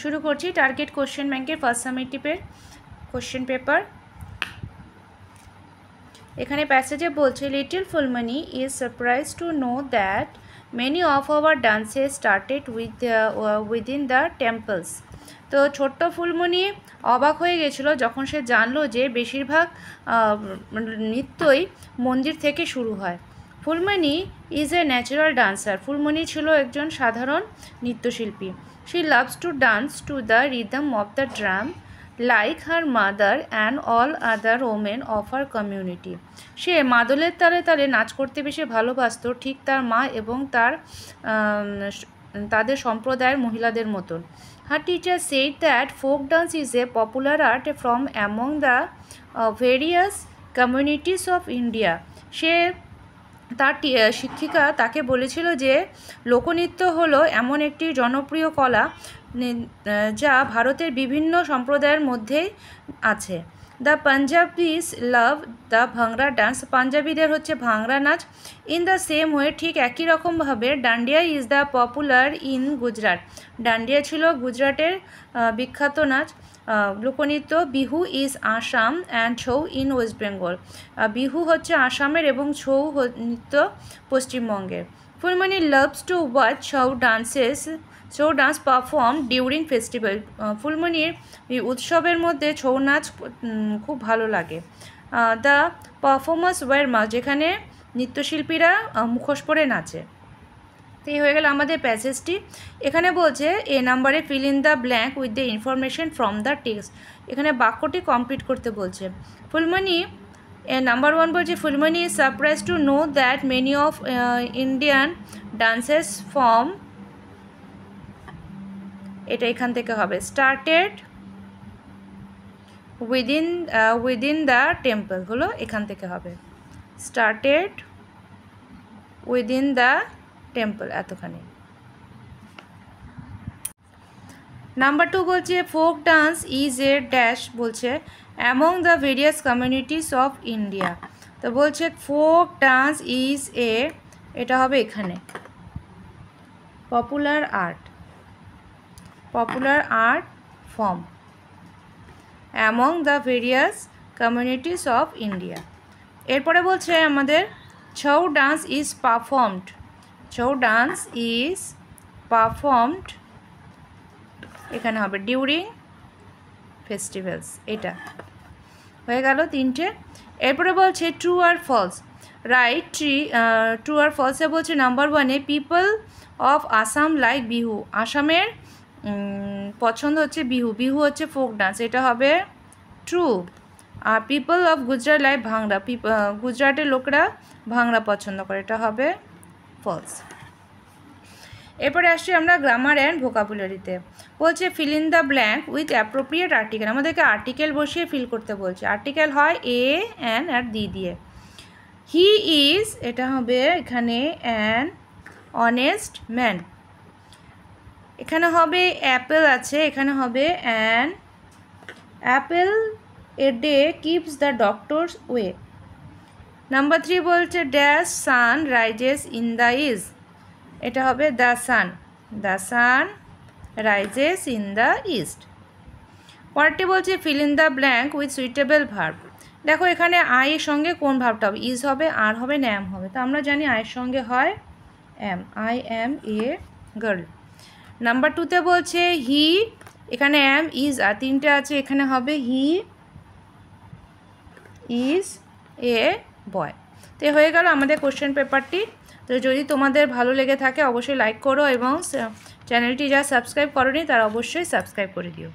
শুরু করছি target question ব্যাংকের ফার্স্ট সামেটিভের কোশ্চেন পেপার। এখানে প্যাসেজে বলছে little Phulmoni is surprise to know that many of our dances started within the temples. তো ছোট্ট ফুলমণি অবাক হয়ে গেছিলো যখন সে জানলো যে বেশিরভাগ নৃত্যই মন্দির থেকে শুরু হয়। Phulmoni is a natural dancer. Phulmoni ছিল একজন সাধারণ নৃত্যশিল্পী। She loves to dance to the rhythm of the drum like her mother and all other women of her community. সে মাদলের তালে তালে নাচ করতে বেশি ভালোবাসত, ঠিক তার মা এবং তাদের সম্প্রদায়ের মহিলাদের মতন। Her teacher said that folk dance is a popular art from among the various communities of India. সে তার শিক্ষিকা তাকে বলেছিল যে লোকনৃত্য হলো এমন একটি জনপ্রিয় কলা যা ভারতের বিভিন্ন সম্প্রদায়ের মধ্যেই আছে। The Punjabis love the bhangra dance. পাঞ্জাবিদের হচ্ছে ভাংরা নাচ। ইন দ্য সেম ওয়ে, ঠিক একই রকমভাবে dandiya is the popular in Gujarat. Dandiya ছিল গুজরাটের বিখ্যাত নাচ লোকনৃত্য। Bihu is Assam and Chhau in West Bengal. Bihu হচ্ছে আসামের এবং ছৌ নৃত্য পশ্চিমবঙ্গের। Phulmoni loves to watch Chhau dance perform during festival. ফুলমণির উৎসবের মধ্যে ছৌ নাচ খুব ভালো লাগে। দ্য পারফরমেন্স ওয়ার মাস, যেখানে নৃত্যশিল্পীরা মুখোশ পরে নাচে। তো এই হয়ে গেল আমাদের প্যাসেজটি। এখানে বলছে এ নাম্বারে feel in the blank with the information from the text. এখানে বাক্যটি কমপ্লিট করতে বলছে। ফুলমণি নাম্বার 1 বলছে Phulmoni is surprise to know that many of Indian dances form, এটা এখান থেকে হবে স্টার্টেড উইদিন দ্য টেম্পল, হলো এখান থেকে হবে স্টার্টেড উইদিন দ্য টেম্পল, এতখানি। নাম্বার 2 বলছে folk dance is a dash, বলছে among the various communities of India. তো বলছে ফোক ডান্স ইজ এ, এটা হবে এখানে popular art form among the various communities of India. এরপরে বলছে আমাদের ছৌ ডান্স ইজ পারফর্মড, এখানে হবে ডিউরিং ফেস্টিভ্যালস, এটা হয়ে গেল 3টে। এরপরে বলছে ট্রু আর ফলস, রাইট ট্রু আর ফলসে বলছে নাম্বার 1-এ people of Assam like Bihu. আসামের পছন্দ হচ্ছে বিহু হচ্ছে ফোক ডান্স, এটা হবে ট্রু। আর people of Gujarat like bhangra, গুজরাটের লোকরা ভাংরা পছন্দ করে, এটা হবে ফলস। এরপরে আসছি আমরা গ্রামার অ্যান্ড ভোকাবুলারিতে। বলছে fill in the blank with appropriate article. আমাদেরকে আর্টিকেল বসিয়ে ফিল করতে বলছে। আর্টিকেল হয় এ, অ্যান আর দি দিয়ে। হি ইজ, এটা হবে এখানে অ্যান অনেস্ট ম্যান। এখানে হবে অ্যাপেল আছে, এখানে হবে an Apple a day keeps the doctors way. Number 3 বলছে dash sun rises in the east, এটা হবে the sun rises in the east. পরেরটি বলছে fill in the blank with suitable verb. দেখো এখানে আই এর সঙ্গে কোন ভার্বটা হবে, ইজ হবে, আর হবে, ন্যাম হবে। তো আমরা জানি আয়ের সঙ্গে হয় am, I am a girl. Number 2-তে বলছে হি, এখানে অ্যাম ইজ আর 3টে আছে, এখানে হবে হি ইজ এ বয়। তো হয়ে গেল আমাদের কোশ্চেন পেপারটি। তো যদি তোমাদের ভালো লেগে থাকে অবশ্যই লাইক করো এবং চ্যানেলটি যা সাবস্ক্রাইব করোনি তারা অবশ্যই সাবস্ক্রাইব করে দিও।